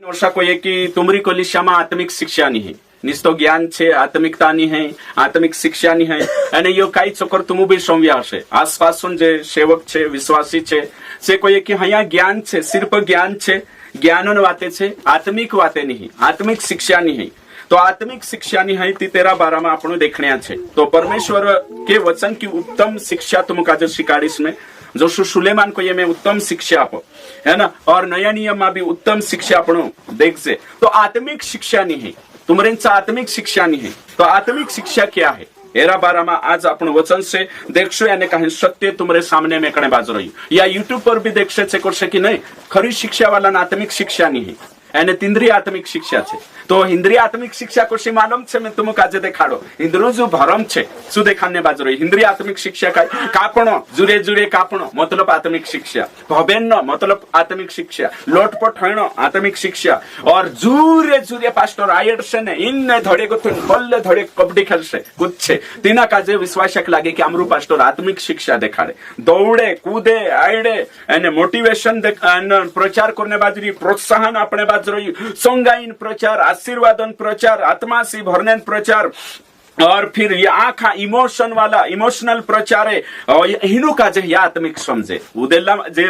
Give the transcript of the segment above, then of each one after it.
वर्षा को की तुमरी कोलिशाમાં આત્મિક શિક્ષા નહીં નિસ્તો જ્ઞાન છે આત્મિકતા ની હૈ આત્મિક શિક્ષા ની હૈ અને યો કાઈ ચોકર તુમ બી સોમ્યા હશે આસપાસન જે સેવક છે વિશ્વાસી છે સે કોઈ કે હયા જ્ઞાન છે સિર્ફ જ્ઞાન છે જ્ઞાનન વાતે છે આત્મિક વાતે નહીં આત્મિક શિક્ષા ની હૈ तो आत्मिक शिक्षा नहीं है तेरा बारा में आपण देखने छे तो परमेश्वर के वचन की उत्तम शिक्षा तुम काज शिकाड़ीस में जो सुलेमान को ये में उत्तम शिक्षा आपो है ना और नया नियम में भी उत्तम शिक्षा आपण देख से तो आत्मिक शिक्षा नहीं है तुम्हारे आत्मिक शिक्षा नहीं है तो आत्मिक शिक्षा क्या है एरा बारा में आज अपन वचन से देखशो यानी कहीं सत्य तुम्हारे सामने में कने बाजू रही या यूट्यूब पर भी देख से करशे कि नहीं खरी शिक्षा वाला आत्मिक शिक्षा नहीं है એને ઇન્દ્રિય આત્મિક શિક્ષા છે તો ઇન્દ્રિય આત્મિક શિક્ષા કોશી માલુમ છે મેં तुम काजे देखाड़ो इंद्रो जो भरम छे सु देखाने बाजू रही इंद्रिय आत्मिक शिक्षा काय कापणो जुरे जुरे कापणो मतलब आत्मिक शिक्षा भवेन्नो मतलब आत्मिक शिक्षा लोटपट होनो आत्मिक शिक्षा और जुरे जुरे पास्टर आयड से ने इनने धड़े गुथुन बल्ले धड़े कबड्डी खेलसे कुछ तीना काजे विश्वासक लागे कि अमरु पास्टर आत्मिक शिक्षा देखाड़े दौड़े कूदे आयडे एने मोटिवेशन प्रचार करने बाजरी प्रोत्साहन अपने संगाइन प्रचार आशीर्वादन प्रचार आत्मा से भरने प्रचार और फिर ये आखा इमोशन वाला इमोशनल प्रचार है हिनु का जे आत्मिक समझे उदेला जे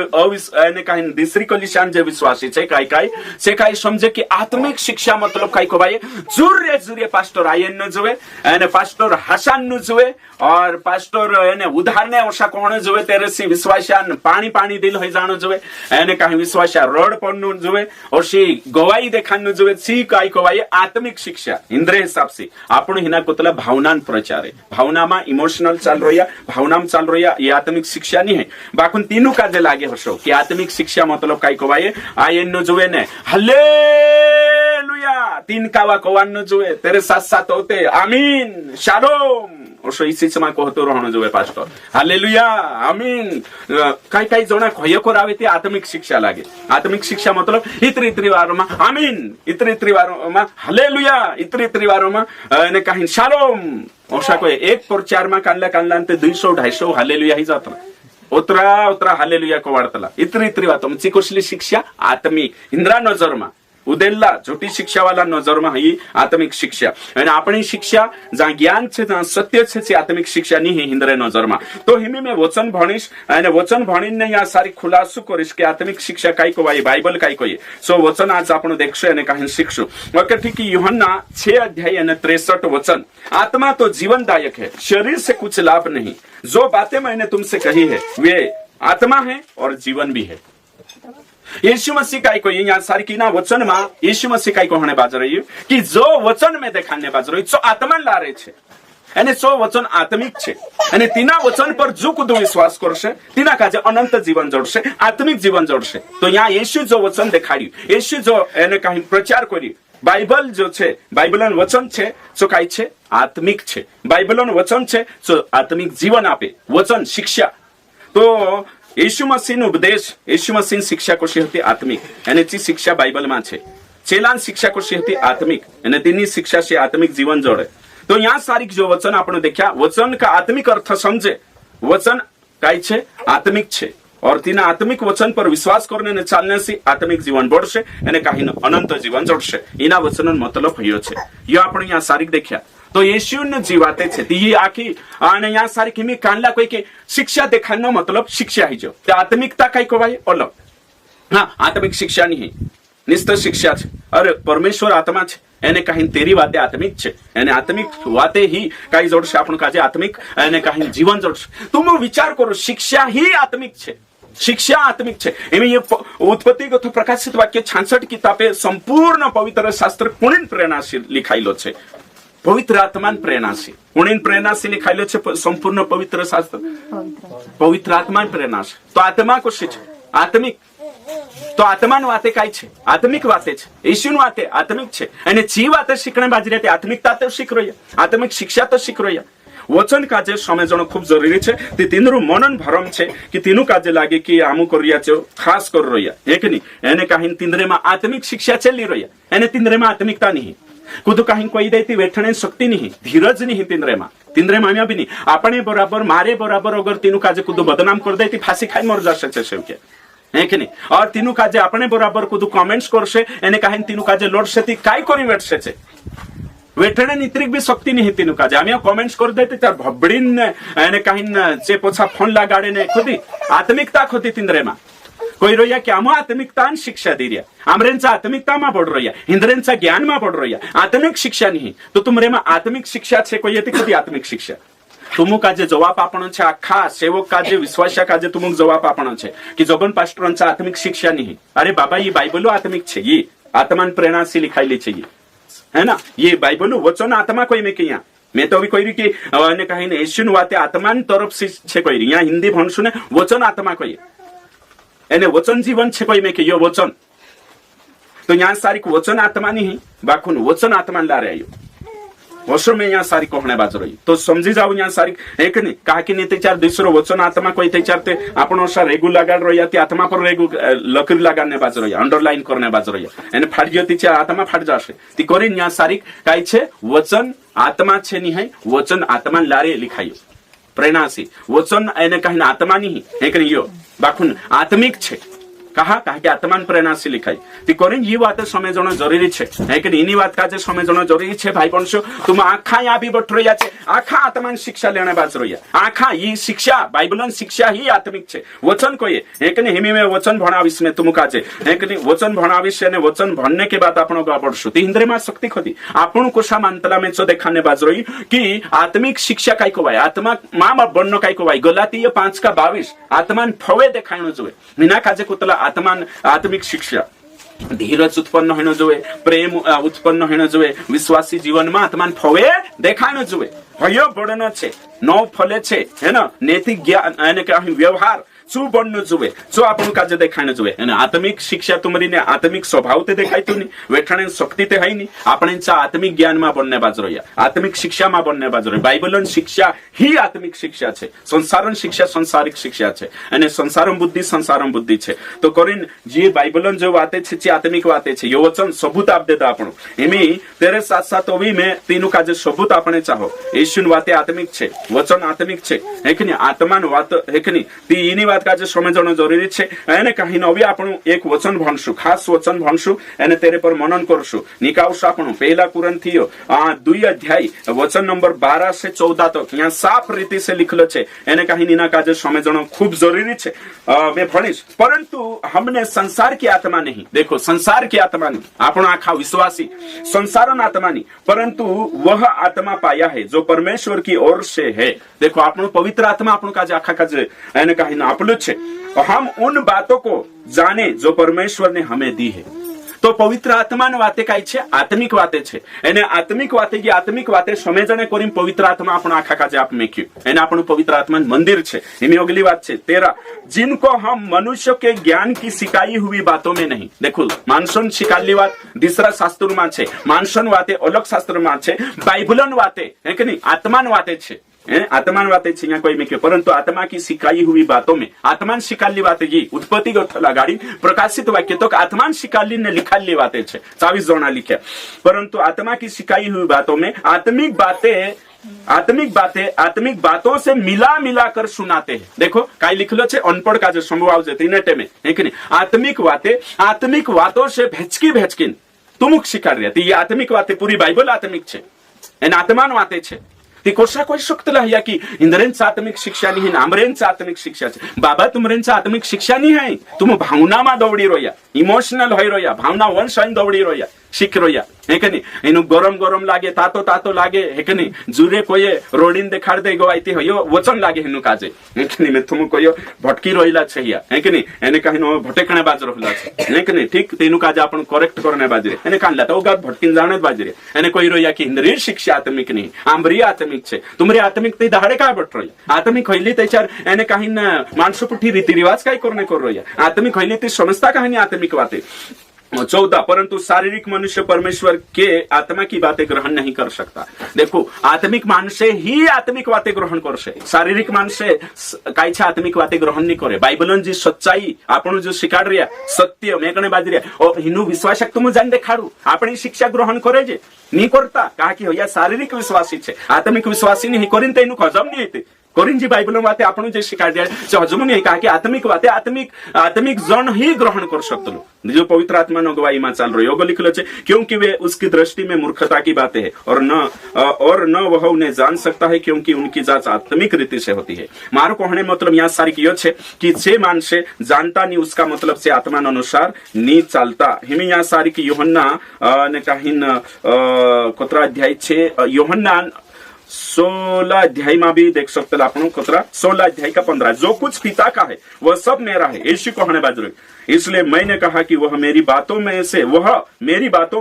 ने कहीं दूसरी कोलिशान जे विश्वासी छे काई समझे कि आत्मिक शिक्षा मतलब काई को भाई जुरे जुरे पास्टर आयन न जुए एने पास्टर हसन न जुए और पास्टर एने उधारने ओसा कोण जुए तेरे सी विश्वासान पानी पानी दिल हो जानो जुए एने कहीं विश्वासा रोड पर न जुए और सी गवाही देखान न जुए सी काई को भाई आत्मिक शिक्षा इंद्रिय हिसाब से आपण हिना कोतला भावना प्रचार है भावना में इमोशनल चल रही भावना में चल रही ये आत्मिक शिक्षा नहीं है बाकुन तीनों का जे लागे हशो कि आत्मिक शिक्षा मतलब काई कोवाए आयन न जुए ने हालेलुया तीन कावा कोवान न जुए तेरे साथ साथ होते आमीन शालोम ओसो इसी समा कहतो रहनो जुए पास्टर हालेलुया आमीन काई जोना कय करावे ते आत्मिक शिक्षा लागे आत्मिक शिक्षा मतलब इतरी वारो में आमीन इतरी वारो में हालेलुया इतरी वारो में ने कहीं शालोम ओसा कोई एक प्रचार में कानला ते 200-250 हालेलुया ही जाता उतरा हालेलुया को वार्तला इतरी वातो मची कोसली शिक्षा आत्मिक इंद्रा नजर में उदेला झूठी शिक्षा वाला नजर में ही आत्मिक शिक्षा અને આપણી शिक्षा जहाँ ज्ञान છે जहाँ सत्य છે आत्मिक शिक्षा नहीं है इंद्र नजर में तो हिमी में वचन भणीश અને वचन भणीने यहाँ सारी खुलासो करीश कि आत्मिक शिक्षा काई को भाई बाइबल काई को सो वचन आज आपण देखशो અને कहीं शिखशो ओके ठीक है यूहन्ना 6 अध्याय અને 63 वचन आत्मा तो जीवनदायक है शरीर से कुछ लाभ नहीं जो बातें मैंने तुमसे कही है वे आत्मा है और जीवन भी है यीशु मसीह का को यहाँ सारी की ना वचन में यीशु मसीह का को होने बाज रही है कि जो वचन में देखाने बाज रही जो आत्मा ला रहे छे અને સો વચન આત્મિક છે અને તેના વચન પર જો કુદો વિશ્વાસ કરશે તેના કાજે અનંત જીવન જોડશે આત્મિક જીવન જોડશે તો यहाँ यीशु जो वचन देखाड्યું यीशु जो એને કहीं પ્રચાર કર્યું बाइबल जो છે બાઇબલન વચન છે जो કાઈ છે આત્મિક છે બાઇબલન વચન છે जो આત્મિક જીવન આપે વચન शिक्षा तो यीशु मसीह उपदेश यीशु मसीह शिक्षा कोशी हती आत्मिक અને ची शिक्षा बाइबल में छे चेलान शिक्षा कोशी हती आत्मिक અને તેની शिक्षा से आत्मिक जीवन जोड़े तो यहाँ सारी जो वचन आपने देखा वचन का आत्मिक अर्थ समझे वचन काई छे आत्मिक छे और तीना आत्मिक वचन पर विश्वास करने ने चालने से आत्मिक जीवन बढ़शे અને काही अनंत जीवन जोड़शे एना वचनનો मतलब हयो छे यो આપણે यहाँ सारी देखा तो यीशु ने जीवाते छे ती आखी અને यहाँ सारी किमी कानला कोई के शिक्षा देखानो मतलब शिक्षा ही जो ते आत्मिकता काई को भाई अलग हाँ आत्मिक शिक्षा नहीं निष्ठ शिक्षा छे अरे परमेश्वर आत्मा छे એને કहीं तेरी वाते आत्मिक छे એને आत्मिक वाते ही काई जोड़शे आपण काजे आत्मिक એને कहीं जीवन जोड़शे तुम विचार करो शिक्षा ही आत्मिक छे शिक्षा आत्मिक छे एमे ये उत्पत्तिगत प्रकाशित वाक्य 66 किताबे संपूर्ण पवित्र शास्त्र कोणी प्रेरणा से लिखाइलो छे पवित्र आत्मा प्रेरणा से कोणी प्रेरणा से लिखाइलो छे संपूर्ण पवित्र शास्त्र पवित्र आत्मा प्रेरणा से तो आत्मा को छे आत्मिक तो आत्मा वाते काई छे आत्मिक वाते छे यीशु वाते आत्मिक छे અને જી વાતે શીખણે બાજરી તે આત્મિકતા તો શીખ રહ્યા આત્મિક शिक्षा तो શીખ રહ્યા वचन काजे समझणो खूब जरूरी छे ते तीनरू मनन भरम छे कि तीनू काजे लागे कि आमु कर रिया छे खास कर रहिया एक नी एने काहीन तीनरे में आत्मिक शिक्षा चली रहिया एने तीनरे में आत्मिकता नहीं कुदु काहीन कोई देती वेठणे शक्ति नहीं धीरज नहीं तीनरे में भी नहीं आपणे बराबर मारे बराबर अगर तीनू काजे कुदु बदनाम कर देती फांसी खाई मर जाशे छे सेवके है कि नहीं और तीनू काजे अपने बराबर कुछ कमेंट्स करसे एने कहीं तीनू काजे लड़से ती काय करी बैठसे छे वेठने नित्रिक भी शक्ति नहीं तीनू काजे आम्ही कमेंट्स कर देते त्यार भबडीन एने कहीं चे पोछा फोन लगाडे ने खुदी आत्मिकता खोती तिंद्रेमा कोई रोया की आम आत्मिकता शिक्षा दे रहा आमरेंचा आत्मिकता में पड़ रही इंद्रेंचा ज्ञान में पड़ रही आत्मिक शिक्षा नहीं तो तुमरे में आत्मिक शिक्षा छे कोई येती खुदी आत्मिक शिक्षा तुमु काजे जवाब आपणो छे आखा सेवक काजे विश्वासा काजे तुमु जवाब आपणो छे की जोबन पास्टरांचा आत्मिक शिक्षा नहीं अरे बाबा ये बाइबलो आत्मिक छे ये आत्मान प्रेरणा से लिखाई छे ये है ना ये बाइबलो वचन आत्मा कोई में किया मैं तो अभी कोई रही कि ने कहीं ने एशियन वाते आत्मान तरफ से छे कोई यहाँ हिंदी भणसु ने वचन आत्मा कोई एने वचन जीवन छे कोई में कि यो वचन तो यहाँ सारी वचन आत्मा नहीं बाखुन वचन आत्मा ला रहे वर्षों में यहाँ सारी कोहणे बाज रही तो समझी जाओ यहाँ सारी एक नहीं कहा कि नहीं ते चार दूसरो वचन आत्मा कोई ते चार ते आपण सा रेगु लगाड रही ती आत्मा पर रेगु लकीर लगाने बाज रही अंडरलाइन करने बाज रही एने फाट जती छे आत्मा फाट जाशे ती करीन यहाँ सारी काई छे वचन आत्मा छे नहीं है वचन आत्मा लारे लिखायो प्रेरणा से वचन एने कहीं आत्मा नहीं है कि यो बाखुन आत्मिक छे कहा कि आत्मान प्रेरणा से लिखाई ती करें ये बात समझना जरूरी छे है कि इनी बात का जे समझना जरूरी छे भाई बंशो तुम आखा यहाँ भी बठ रही छे आखा आत्मान शिक्षा लेने बाज रही आखा ये शिक्षा बाइबलन शिक्षा ही आत्मिक छे वचन को ये है कि हिमी में वचन भणाविश में तुम काजे है कि वचन भणाविश ने वचन भणने के बाद आपण गड़शु ती इंद्रिय में शक्ति खोती आपण कोशा मानतला में चो देखाने बाज रही कि आत्मिक शिक्षा काय को भाई आत्मा माँ बन्न काय को भाई गलाती 5:22 आत्मान फवे देखाणो जोए मीना काजे कुतला आत्मान आत्मिक शिक्षा धीरज उत्पन्न होने जोए प्रेम उत्पन्न होने जोए विश्वासी जीवन में आत्मान फवे देखाणो जोए भयो बड़नो छे नौ फले छे है ना नैतिक ज्ञान यानी कि व्यवहार શું બનનું જોવે શું આપણું કાજે દેખાઈને જોવે અને આત્મિક શિક્ષા તુમરીને આત્મિક સ્વભાવ તે દેખાયતું નહીં વેઠાણે શક્તિ તે હઈ નહીં આપણે આત્મિક જ્ઞાનમાં બનને બાજ રહ્યા આત્મિક શિક્ષામાં બનને બાજ રહ્યા બાઇબલન શિક્ષા ही आत्मिक शिक्षा છે સંસારન શિક્ષા સંસારિક શિક્ષા છે અને સંસારમ બુદ્ધિ છે તો કરીને જે બાઇબલન જો વાતે છે જે આત્મિક વાતે છે યો વચન सबूत आप देता આપણું એમી તેરે સાથ સાથ ઓવી મે તેનું કાજે सबूत આપણે ચાહો యేసుન વાતે આત્મિક છે વચન આત્મિક છે હે કે નહીં આત્માન વાત હે કે નહીં તી એની વાત काजे समझना जरूरी छे एने कहीं नवी आपणु एक वचन भणसु खास वचन भणसु एने तेरे पर मनन करसु निकावसु आपणु पहला कुरिन्थियो 2 अध्याय वचन नंबर 12 से 14 तक यहाँ साफ रीति से लिखलो छे एने कहीं नीना काजे समझना खूब जरूरी छे मैं भणीश परंतु हमने संसार की आत्मा नहीं देखो संसार की आत्मा नहीं आपणो आखा विश्वासी संसारन आत्मा नहीं परंतु वह आत्मा पाया है जो परमेश्वर की ओर से है देखो आपणो पवित्र आत्मा आपणो काजे आखा काजे एने कहीं ना आपलो छे हम उन बातों को जाने जो परमेश्वर ने हमें दी है तो पवित्र आत्मा ने वाते काई छे आत्मिक वाते छे एने आत्मिक वाते समझने करीम पवित्र आत्मा आपण आखा काजे आप मेक्यू एने आपण पवित्र आत्मा मंदिर छे एमी अगली बात छे 13 जिनको हम मनुष्य के ज्ञान की सिखाई हुई बातों में नहीं देखो मानसन सिखाली बात दूसरा शास्त्र में छे मानसन वाते अलग शास्त्र में छे बाइबलन वाते है कि नहीं आत्मान वाते छे आत्मान बातें छे कोई में के परंतु आत्मा की सिखाई हुई बातों में आत्मान शिकाली बातें ये उत्पत्ति लगाड़ी प्रकाशित वाक्य तो आत्मान शिकाली ने लिखाली बातें छे 24 जोना लिखे परंतु आत्मा की सिखाई हुई बातों में आत्मिक बातों से मिला कर सुनाते हैं देखो काई लिखलो छे अनपढ़ का जो संभव जे तीने टेमे है कि नहीं आत्मिक बातों से भेचकिन तुमुक शिकार रही ये आत्मिक बातें पूरी बाइबल आत्मिक छे एन आत्मान बातें छे ती कोशा कोई शक्तला या की इंद्रेंचा आत्मिक शिक्षा नहीं आमरेंचा आत्मिक शिक्षा छे बाबा तुमरेंचा आत्मिक शिक्षा नहीं है तुम भावना में दौड़ी रोया इमोशनल होई रोया भावना वंश दौड़ी रोया शीख रोया है कि नहीं एनु गरम लागे तातो लागे है कि नहीं जुरे कोई रोडिन देखाड़ दे गवाइती हो यो वचन लागे हेनु काजे है कि नहीं मैं तुम कोई भटकी रोइला छे या है कि नहीं एने कहीं भटकणे बाज रहला छे है कि नहीं ठीक तेनु काजे आपण करेक्ट करने बाजरे एने कानला तो गात भटकीन जाणे बाजरे एने कोई रोया की इंद्रिय शिक्षा आत्मिक नहीं आंबरी आत्मिक छे तुमरे आत्मिक ते दाडे काय बट रोया आत्मिक होइली तेचार एने कहीं मानसपुठी रीति रिवाज काय करने कर रोया आत्मिक होइली ते समजता कहानी आत्मिक बातें 14 परंतु शारीरिक मनुष्य परमेश्वर के आत्मा की बातें ग्रहण नहीं कर सकता देखो आत्मिक मानसे ही आत्मिक बातें ग्रहण करसे शारीरिक मानसे काई छे आत्मिक बातें ग्रहण नहीं करे बाइबलन जी सच्चाई आपण जो शिकाड रिया सत्य मेकणे बाजी रिया और हिनु विश्वासक तुम जान देखाडू आपणी शिक्षा ग्रहण करे जे नहीं करता कहा कि होया शारीरिक विश्वासी छे आत्मिक विश्वासी नहीं करीन तेनु हजम नहीं हेते कोरिन जी बाइबल वाते आपण जे शिकाय दिया हजम नहीं कहा कि आत्मिक वाते आत्मिक जन ही ग्रहण कर सकते जो पवित्र आत्मा न गवाही में चल रही होगा लिखलो छे क्योंकि वे उसकी दृष्टि में मूर्खता की बातें है और न वह उन्हें जान सकता है क्योंकि उनकी जांच आत्मिक रीति से होती है। मारो कहने मतलब यहाँ सारी की छे कि जे मानसे जानता नहीं उसका मतलब से आत्मा अनुसार नहीं चलता हिमी यहाँ सारी की यूहन्ना ने कहीं कोतरा अध्याय छे यूहन्ना 16 अध्याय में भी देख सकते आप 16 अध्याय का 15 जो कुछ पिता का है वह सब मेरा है यीशु कहने बाजू इसलिए मैंने कहा कि वह मेरी बातों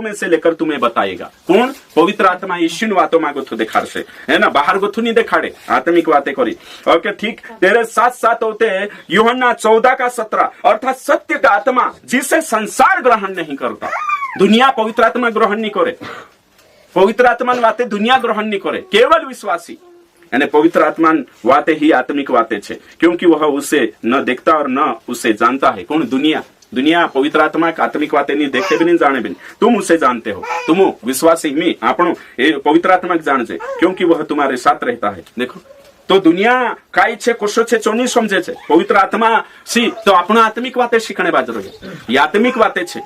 में से लेकर तुम्हें बताएगा। कौन? पवित्र आत्मा यीशु बातों में गुथु दिखा से है ना, बाहर गुथु नहीं दिखाड़े, आत्मिक बातें करी। ओके ठीक, तेरे साथ साथ होते हैं यूहन्ना 14 का 17 अर्थात सत्य का आत्मा जिसे संसार ग्रहण नहीं करता। दुनिया पवित्र आत्मा ग्रहण नहीं करे, पवित्र आत्मा वाते दुनिया ग्रहण नहीं करे, केवल विश्वासी यानी पवित्र आत्मा वाते ही आत्मिक वाते छे क्योंकि वह उसे न देखता और न उसे जानता है। कौन? दुनिया पवित्र आत्मा आत्मिक बातें नहीं देखे भी नहीं जाने भी नहीं, तुम उसे जानते हो, तुम विश्वासी मी आपण पवित्र आत्मा जान जे क्योंकि वह तुम्हारे साथ रहता है। देखो तो दुनिया काई छे कोशो छे चोनी समझे छे, पवित्र आत्मा सी तो आपण आत्मिक बातें सीखने बाजू रही, आत्मिक बातें छे।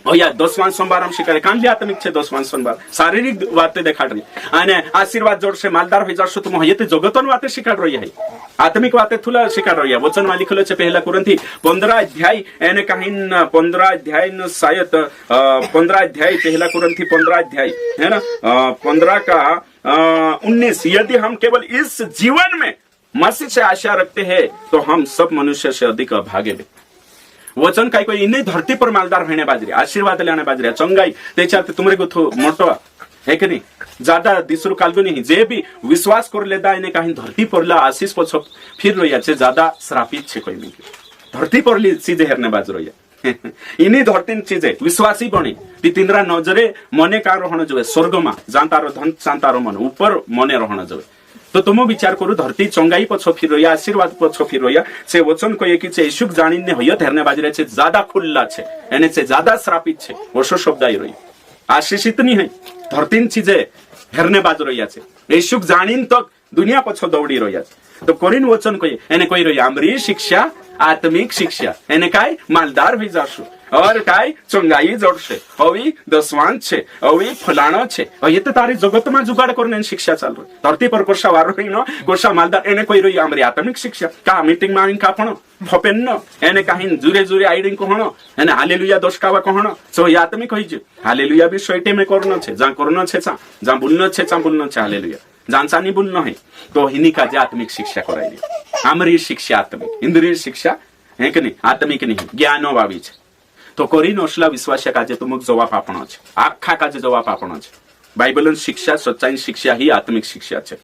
और या 10वां सोमवार हम शिकारे कांडली आत्मिक छे 10वां सोमवार शारीरिक बातें देखाड रही अने आशीर्वाद जोड़से मालदार हो जाशो तुम हयते जगतन बातें शिकाड रही है, आत्मिक बातें थुला शिकाड रही है। वचन में लिखेलो छे पहला कुरिन्थी 15 अध्याय एने कहीं 15 अध्याय न शायद 15 अध्याय पहला कुरिन्थी 15 अध्याय है ना 15 का 19 यदि हम केवल इस जीवन में मसीह से आशा रखते हैं तो हम सब मनुष्य से अधिक अभागे। वचन काही कोई इन्हें धरती पर मालदार होने बाजरी आशीर्वाद लेने बाजरी चंगाई त्याच्यात तुमरे को मोटो है कि नहीं ज्यादा दिसरू कालगो नहीं जे भी विश्वास कर लेदा इन्हें कहीं धरती पर ला आशीष पछ फिर रही है ज्यादा श्रापित छे कोई नहीं धरती पर ली चीजें हेरने बाज रही है इन्हीं धरती चीजें विश्वासी बनी ती तिंद्रा नजरे मने का रहना जो स्वर्ग में जानतारो धन जानतारो मन ऊपर मने रहना जो तो तुम विचार करू धरती चंगाई पछ फिर रही आशीर्वाद पछ फिर रही से वचन को एक ईशुक जाणीने हयत हेरने बाजरे छे ज्यादा खुल्ला छे एने से ज्यादा श्रापित छे वर्षो शब्द आई रही आशीषित नहीं है धरती चीजें हेरने बाज रही है ईशुक जाणीन तक दुनिया पछ दौड़ी रही है। तो कोरिन वचन को एने कोई रही आमरी शिक्षा आत्मिक शिक्षा एने काय मालदार हो जाशु और काय चंगाई जोड़से अवी दसवान छे अवी फलाणो छे ये तो तारी जगत में जुगाड़ करने शिक्षा चल रही धरती पर कोर्सा वार रही न कोर्सा मालदार एने कोई रही आमरी आत्मिक शिक्षा का मीटिंग में का पण फपेन न एने कहीं जुरे जुरे आईडिंग कहण एने हालेलुया दशकावा कहण सो आत्मिक होई जे हालेलुया भी सोइटे में करनो छे जा करनो छे जा बोलनो छे हालेलुया जानसा नहीं बोलना है तो हिनी का जे आत्मिक शिक्षा कराई आमरी शिक्षा आत्मिक इंद्रिय शिक्षा है कि नहीं आत्मिक नहीं ज्ञानो बावी छे। तो कोरिन ओसला विश्वास काजे तुमक जवाब आपणो छे आखा काजे जवाब आपणो छे बाइबलन शिक्षा सच्चाई शिक्षा ही आत्मिक शिक्षा छे।